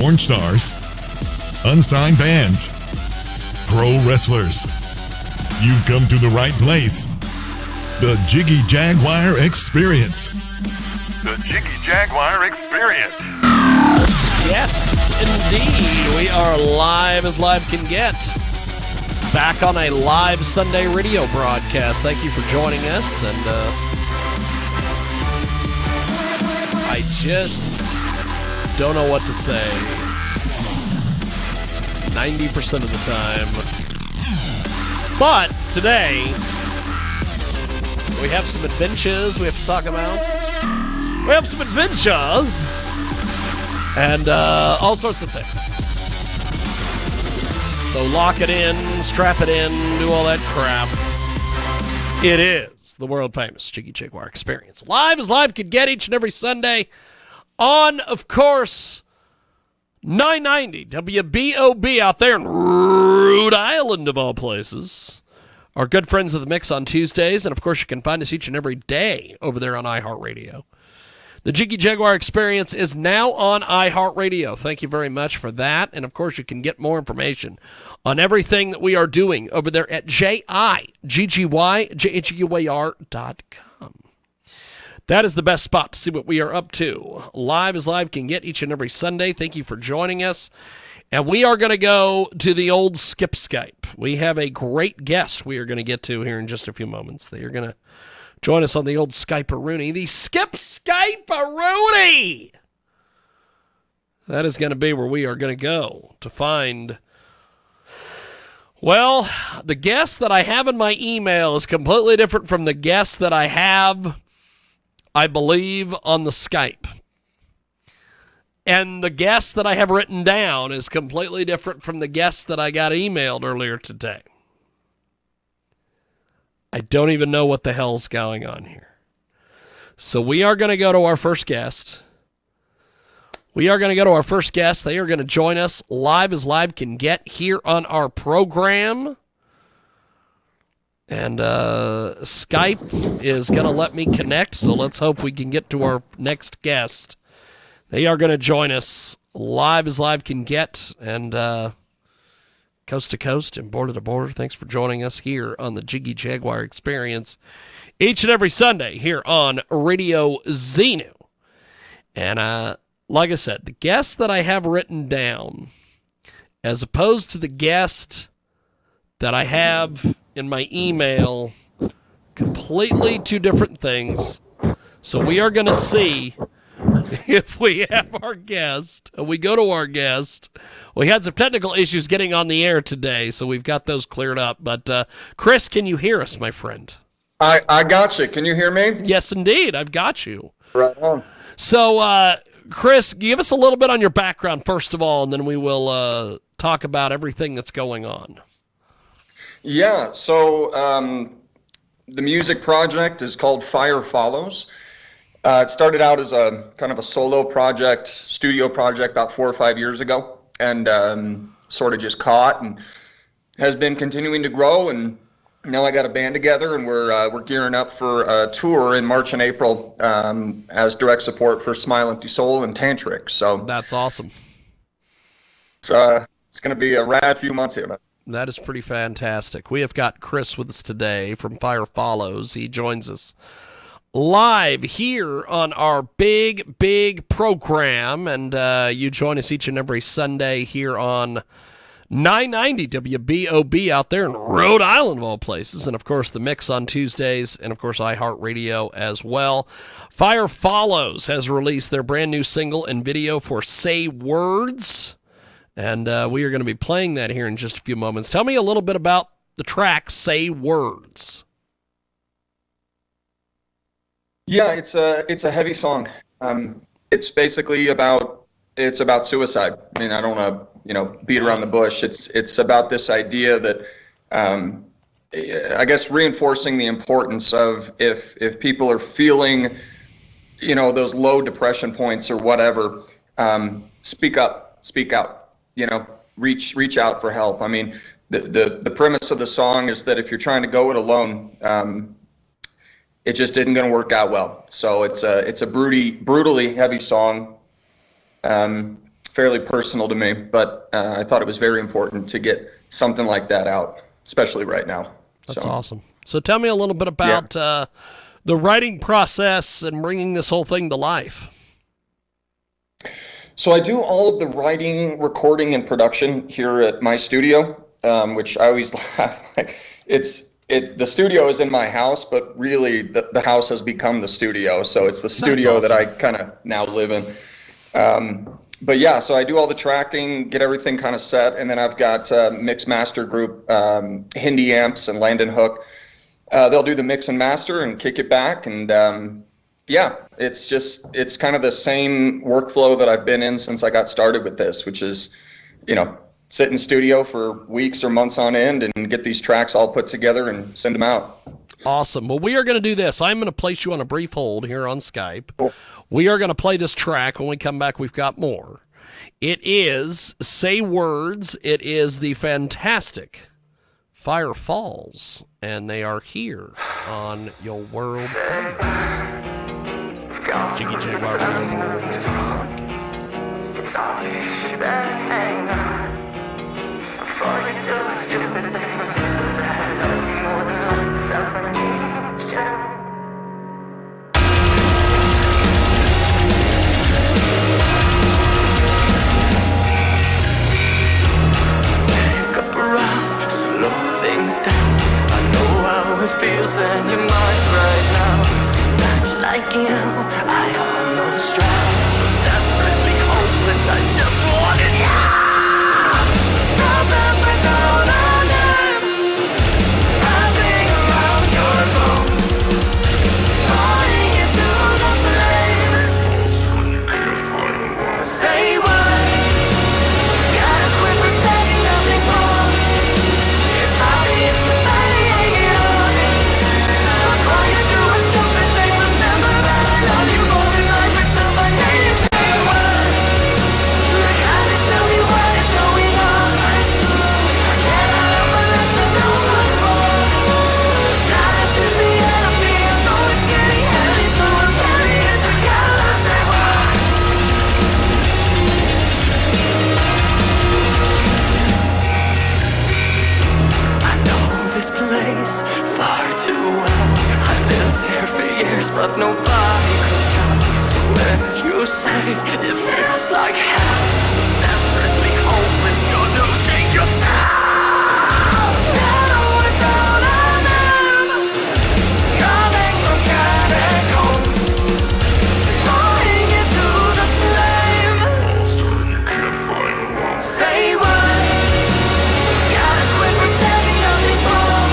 porn stars, unsigned bands, pro wrestlers. You've come to the right place. The Jiggy Jaguar Experience. The Jiggy Jaguar Experience. Yes, indeed. We are live as live can get. Back on a live Sunday radio broadcast. Thank you for joining us. And I just don't know what to say 90% of the time. But today, we have some adventures we have to talk about. We have some adventures and all sorts of things. So lock it in, strap it in, do all that crap. It is the world-famous Jiggy Jaguar Experience. Live as live could get each and every Sunday on, of course, 990 WBOB out there in Rhode Island, of all places. Our good friends of the mix on Tuesdays. And, of course, you can find us each and every day over there on iHeartRadio. The Jiggy Jaguar Experience is now on iHeartRadio. Thank you very much for that. And, of course, you can get more information on everything that we are doing over there at JIGGYJAGUAR.com. That is the best spot to see what we are up to. Live as live can get each and every Sunday. Thank you for joining us. And we are going to go to the old Skip Skype. We have a great guest we are going to get to here in just a few moments. They are going to join us on the old Skype-a-rooney. The Skip Skype-a-rooney! That is going to be where we are going to go to find... Well, the guest that I have in my email is completely different from the guest that I have, I believe, on the Skype. And the guest that I have written down is completely different from the guest that I got emailed earlier today. I don't even know what the hell's going on here. So we are going to go to our first guest. They are going to join us live as live can get here on our program. And Skype is going to let me connect, so let's hope we can get to our next guest. They are going to join us live as live can get, and coast to coast and border to border. Thanks for joining us here on the Jiggy Jaguar Experience each and every Sunday here on Radio Xenu. And like I said, the guest that I have written down, as opposed to the guest that I have in my email, completely two different things. So we are going to see if we have our guest. We go to our guest. We had some technical issues getting on the air today, so we've got those cleared up. But Chris, can you hear us, my friend? I got you. Can you hear me? Yes, indeed. I've got you. Right on. So, Chris, give us a little bit on your background, first of all, and then we will talk about everything that's going on. Yeah, so the music project is called Fire Follows. It started out as a kind of a solo project, studio project about 4 or 5 years ago, and sort of just caught and has been continuing to grow. And now I got a band together, and we're gearing up for a tour in March and April as direct support for Smile Empty Soul and Tantric. So that's awesome. It's going to be a rad few months here. That is pretty fantastic. We have got Chris with us today from Fire Follows. He joins us live here on our big program, and you join us each and every Sunday here on 990 WBOB out there in Rhode Island, of all places, and of course the mix on Tuesdays, and of course iHeartRadio as well. Fire Follows has released their brand new single and video for Say Words, and we are going to be playing that here in just a few moments. Tell me a little bit about the track Say Words. Yeah, it's a heavy song. It's basically about suicide. I mean, I don't want to beat around the bush. It's about this idea that I guess reinforcing the importance of if people are feeling those low depression points or whatever, speak up, speak out. Reach out for help. I mean, the premise of the song is that if you're trying to go it alone, it just isn't going to work out well. So it's a brutally heavy song. fairly personal to me, but I thought it was very important to get something like that out, especially right now. That's awesome. So tell me a little bit about the writing process and bringing this whole thing to life. So I do all of the writing, recording, and production here at my studio, which I always laugh. Like the studio is in my house, but really the house has become the studio. So it's the studio that I kind of now live in. But yeah, so I do all the tracking, get everything kind of set, and then I've got mix master group, Hindi Amps and Landon Hook. They'll do the mix and master and kick it back, and yeah, it's kind of the same workflow that I've been in since I got started with this, which is, sit in studio for weeks or months on end and get these tracks all put together and send them out. Awesome. Well, we are going to do this. I'm going to place you on a brief hold here on Skype. Cool. We are going to play this track. When we come back, we've got more. It is Say Words. It is the fantastic Fire Falls, and they are here on your world famous Jiggy Jaguar podcast. It's obvious you better hang on before you do a stupid thing. I love you more than life itself. I need you. Take a breath, slow things down. I know how it feels in your mind right now. See, much like you, I almost drowned. So desperately hopeless, I just wanted you. Something without a name, wrapping around your bones, drawing you to the flames. Say words, gotta quit pretending nothing's wrong. It's obvious you're hanging on. Before you do a stupid thing, remember that I love you more than life itself. I need you to say words. Like how to tell me what is going on. I cannot help but listen to what's wrong. Silence is the enemy. I know it's getting heavy, so I'm very insecure. I say words. I know this place far too well. I lived here for years, but nobody could tell. So when you say it feels like hell, so desperately hopeless, you're losing yourself. Shadow without a name, calling from catacombs, drawing you to the flames. Say words, gotta quit pretending nothing's wrong.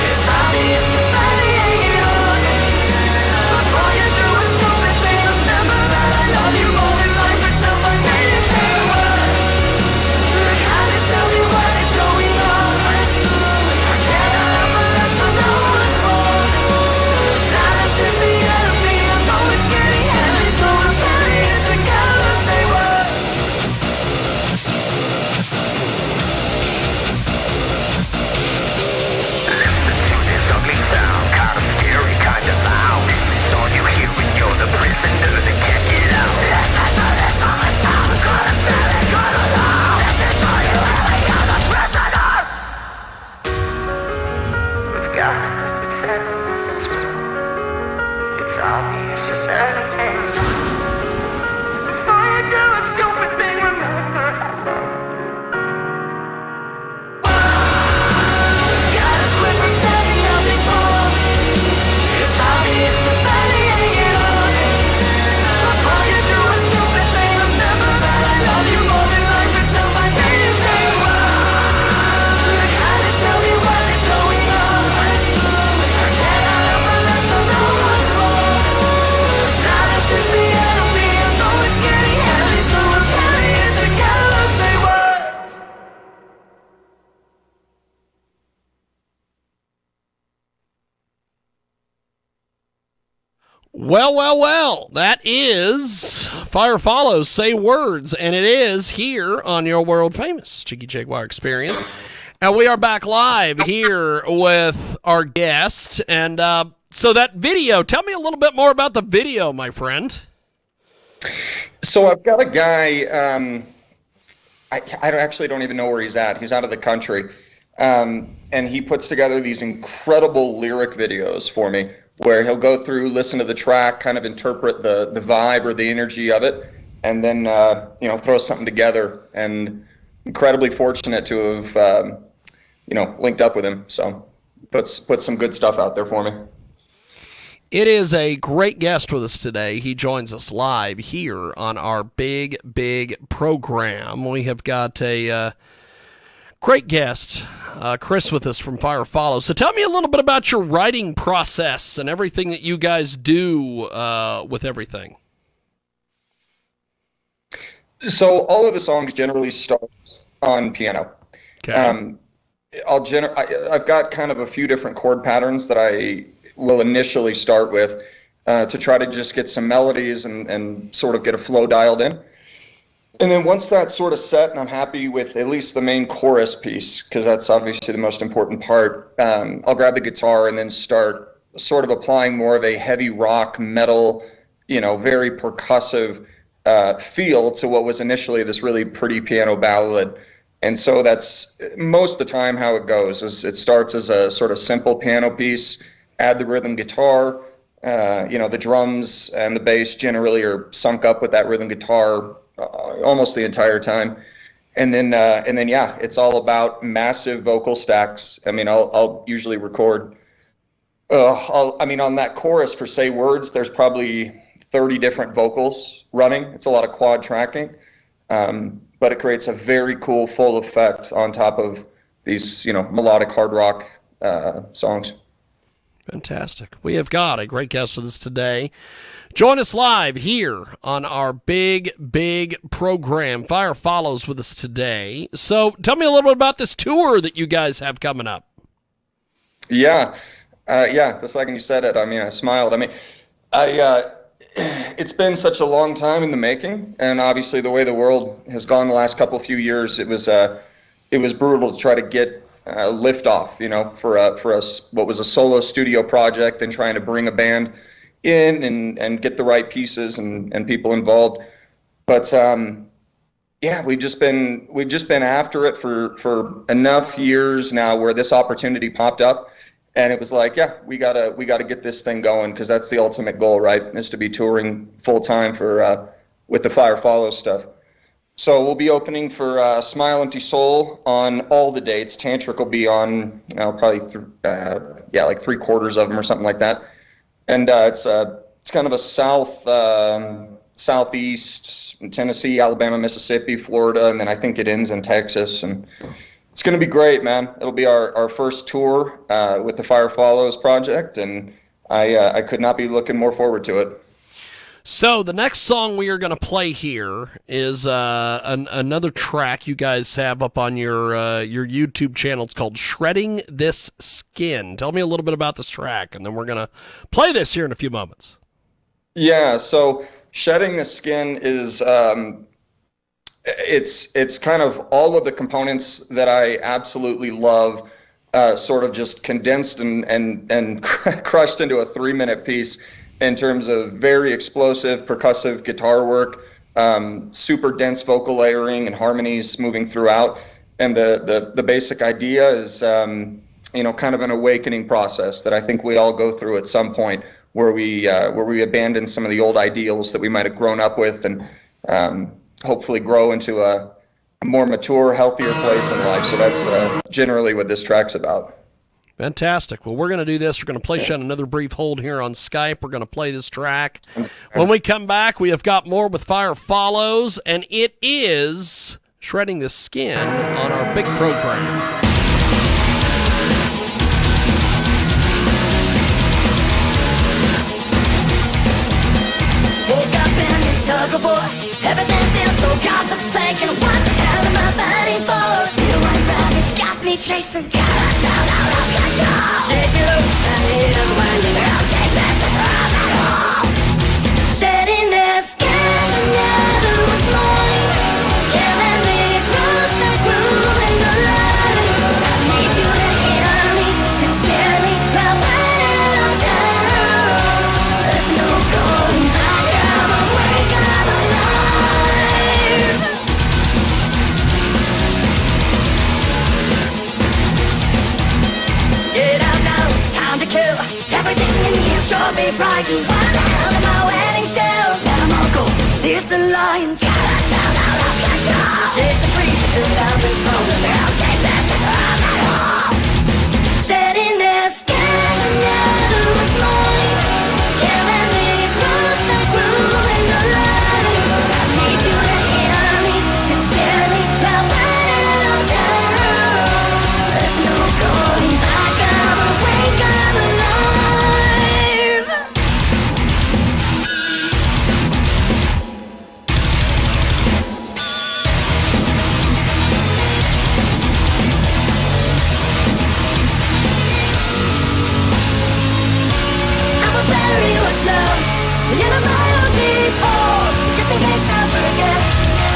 It's obvious you're hanging on. Before you do a stupid thing, remember that I love you more than life itself. I need you to say words. Like how to tell me what is going on. I cannot help but listen to what's wrong. Silence is the enemy. I know it's getting heavy, so I'm very insecure. I say words. Listen to this ugly sound, kinda scary, kinda loud. This is all you hear when you're the prisoner that can't get out. This is all the sound, gonna stand it, gonna loud. This is all you hear when you're the prisoner. We've got to pretend nothing's wrong. It's obvious you better hang on. Before you do a stupid thing, remember I love you. Gotta quit pretending nothing's wrong. It's obvious you're hanging on. Before you do a stupid thing, remember that I love you more than life itself. I need you to say words. Like how to tell me what is going on. I cannot help but listen to what's wrong. Silence is the enemy. I know it's getting heavy, so I'm very insecure. I say words. Well, that is Fire Follows, Say Words, and it is here on your world famous Jiggy Jaguar Experience. And we are back live here with our guest. And so that video, tell me a little bit more about the video, my friend. So I've got a guy. I actually don't even know where he's at. He's out of the country, and he puts together these incredible lyric videos for me, where he'll go through, listen to the track, kind of interpret the vibe or the energy of it, and then throw something together. And incredibly fortunate to have linked up with him. So put some good stuff out there for me. It is a great guest with us today. He joins us live here on our big program. We have got a great guest, Chris, with us from Fire Follows. So tell me a little bit about your writing process and everything that you guys do with everything. So all of the songs generally start on piano. Okay. I've got kind of a few different chord patterns that I will initially start with to try to just get some melodies and sort of get a flow dialed in. And then once that's sort of set and I'm happy with at least the main chorus piece, because that's obviously the most important part, I'll grab the guitar and then start sort of applying more of a heavy rock, metal, very percussive feel to what was initially this really pretty piano ballad. And so that's most of the time how it goes. Is it starts as a sort of simple piano piece, add the rhythm guitar, the drums and the bass generally are sunk up with that rhythm guitar almost the entire time. And then it's all about massive vocal stacks. I mean, I'll usually record, on that chorus for Say Words, there's probably 30 different vocals running. It's a lot of quad tracking, but it creates a very cool full effect on top of these, melodic hard rock songs. Fantastic. We have got a great guest with us today. Join us live here on our big program. Fire Follows with us today. So tell me a little bit about this tour that you guys have coming up. Yeah. The second you said it, I smiled. It's been such a long time in the making, and obviously the way the world has gone the last few years, it was brutal to try to get lift off, for us, what was a solo studio project, and trying to bring a band in and get the right pieces and people involved. But we've just been after it for enough years now where this opportunity popped up, and it was like, we gotta get this thing going, because that's the ultimate goal, right? Is to be touring full time with the Fire Follows stuff. So we'll be opening for Smile Empty Soul on all the dates. Tantric will be on probably like 3/4 of them or something like that. And it's kind of a southeast, Tennessee, Alabama, Mississippi, Florida, and then I think it ends in Texas. And it's going to be great, man. It'll be our first tour with the Fire Follows project, and I could not be looking more forward to it. So the next song we are going to play here is another track you guys have up on your YouTube channel. It's called Shredding This Skin. Tell me a little bit about this track, and then we're going to play this here in a few moments. Yeah, so Shedding the Skin is it's kind of all of the components that I absolutely love, sort of just condensed and crushed into a 3-minute piece, in terms of very explosive percussive guitar work, super dense vocal layering and harmonies moving throughout. And the basic idea is, kind of an awakening process that I think we all go through at some point, where we abandon some of the old ideals that we might have grown up with, and hopefully grow into a more mature, healthier place in life. So that's generally what this track's about. Fantastic. Well, we're going to do this. We're going to place you on another brief hold here on Skype. We're going to play this track. When we come back, we have got more with Fire Follows, and it is Shredding the Skin on our big program. Woke up in this tug of war. Everything feels so godforsaken. What the hell am I fighting for? You and rabbits got me chasing. Got us all out of control. Shake it loose and hit it when you don't take messages from at all. Shedding their skin and never was mine. Killing these roots that grew in the light. I need you to hear me sincerely. Now burn it all down. There's no going back. I'm awake, I'm alive. Why the hell am I waiting still? Let 'em all go. Here's the lions. Gotta sound out of control. Shake the tree till love is golden. They'll take this as from at all. Shedding their skin and never was mine. Scaling these roots that grew in the lines. I need you to hear me sincerely. Now burn it all down. There's no going back. I'm awake, I'm alive. I'ma bury what's love in a mile deep hole, just in case I forget.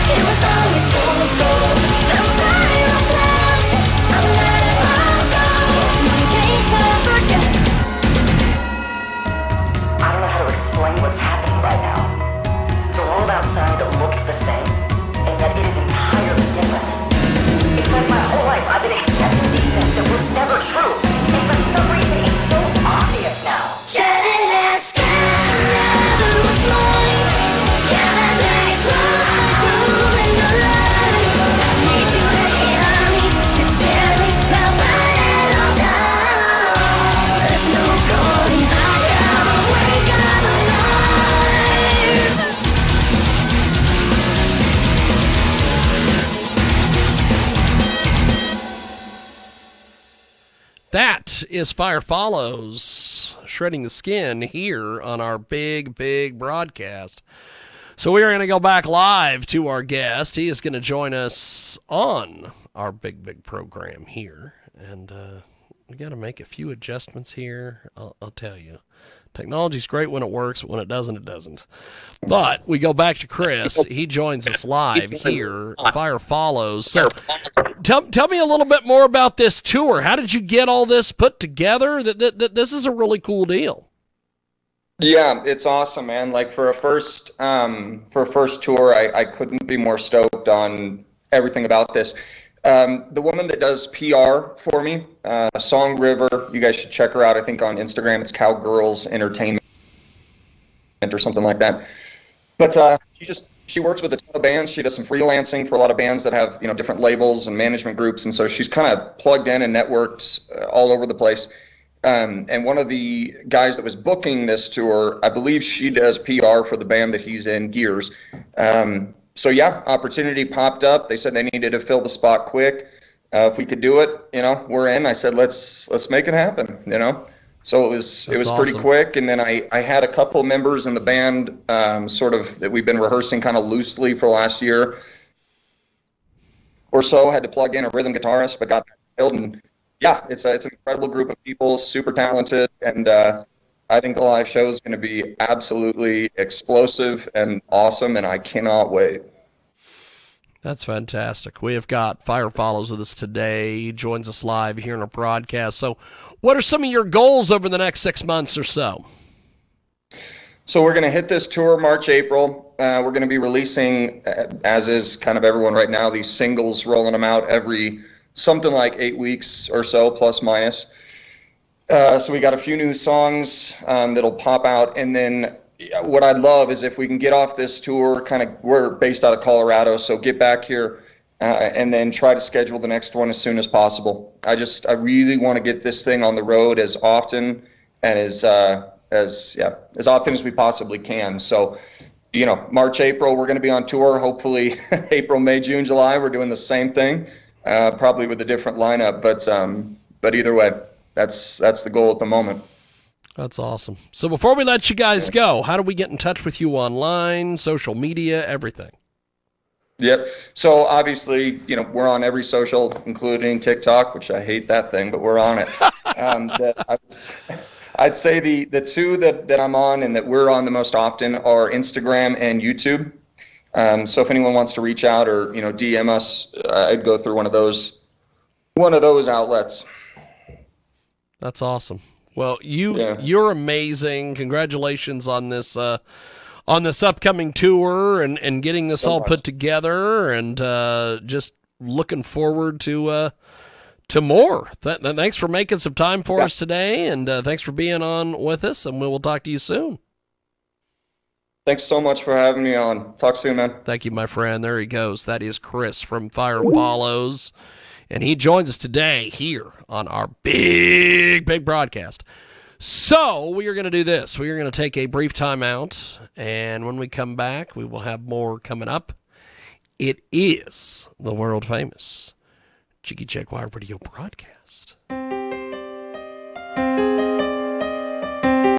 It was always fool's gold. I'ma bury what's love. I'ma let it all go, in case I forget. I don't know how to explain what's happening right now. The world outside looks the same, and yet it is entirely different. It's like my whole life I've been accepting these things that were never true, and for some reason it's so obvious now. Shedding their skin, never was mine. Scaling these roots that grew in the lines. I need you to hear me sincerely. Now burn it all down. There's no going back. I'm awake, I'm alive. That is Fire Follows, Shredding the Skin, here on our big broadcast. So we are going to go back live to our guest. He is going to join us on our big program here. And we got to make a few adjustments here. I'll tell you. Technology's great when it works, but when it doesn't, it doesn't. But we go back to Chris. He joins us live here. Fire Follows. So tell me a little bit more about this tour. How did you get all this put together? This is a really cool deal. Yeah, it's awesome, man. Like for a first tour, I couldn't be more stoked on everything about this. The woman that does PR for me, Song River, you guys should check her out. I think on Instagram it's Cowgirls Entertainment or something like that. But she works with a ton of bands. She does some freelancing for a lot of bands that have different labels and management groups, and so she's kind of plugged in and networked all over the place. And one of the guys that was booking this tour, I believe she does PR for the band that he's in, Gears. So yeah, opportunity popped up. They said they needed to fill the spot quick. If we could do it, we're in. I said, let's make it happen, So it was That's pretty awesome. quick. And then I had a couple members in the band, sort of that we've been rehearsing kind of loosely for the last year or so. Had to plug in a rhythm guitarist, but got that filled. And yeah, it's an incredible group of people, super talented, and I think the live show is going to be absolutely explosive and awesome, and I cannot wait. That's fantastic. We have got Fire Follows with us today. He joins us live here in our broadcast. So what are some of your goals over the next 6 months or so? So we're going to hit this tour March, April. We're going to be releasing, as is kind of everyone right now, these singles, rolling them out every something like 8 weeks or so, plus minus. So we got a few new songs that'll pop out. And then what I'd love is if we can get off this tour, we're based out of Colorado, so get back here and then try to schedule the next one as soon as possible. I really want to get this thing on the road as often and as often as we possibly can. So, March, April, we're going to be on tour. Hopefully April, May, June, July, we're doing the same thing, probably with a different lineup. But either way, that's the goal at the moment. That's awesome. So before we let you guys go, how do we get in touch with you online, social media, everything? Yep. So obviously, we're on every social, including TikTok, which I hate that thing, but we're on it. I'd say the two that I'm on and that we're on the most often are Instagram and YouTube. So if anyone wants to reach out or, DM us, I'd go through one of those outlets. That's awesome. Well, you're amazing. Congratulations on this upcoming tour and getting this all put together, and just looking forward to more. Thanks for making some time for us today, and thanks for being on with us, and we will talk to you soon. Thanks so much for having me on. Talk soon, man. Thank you, my friend. There he goes. That is Chris from Fire Follows. And he joins us today here on our big broadcast. So we are going to do this. We are going to take a brief time out. And when we come back, we will have more coming up. It is the world famous Jiggy Jaguar radio broadcast.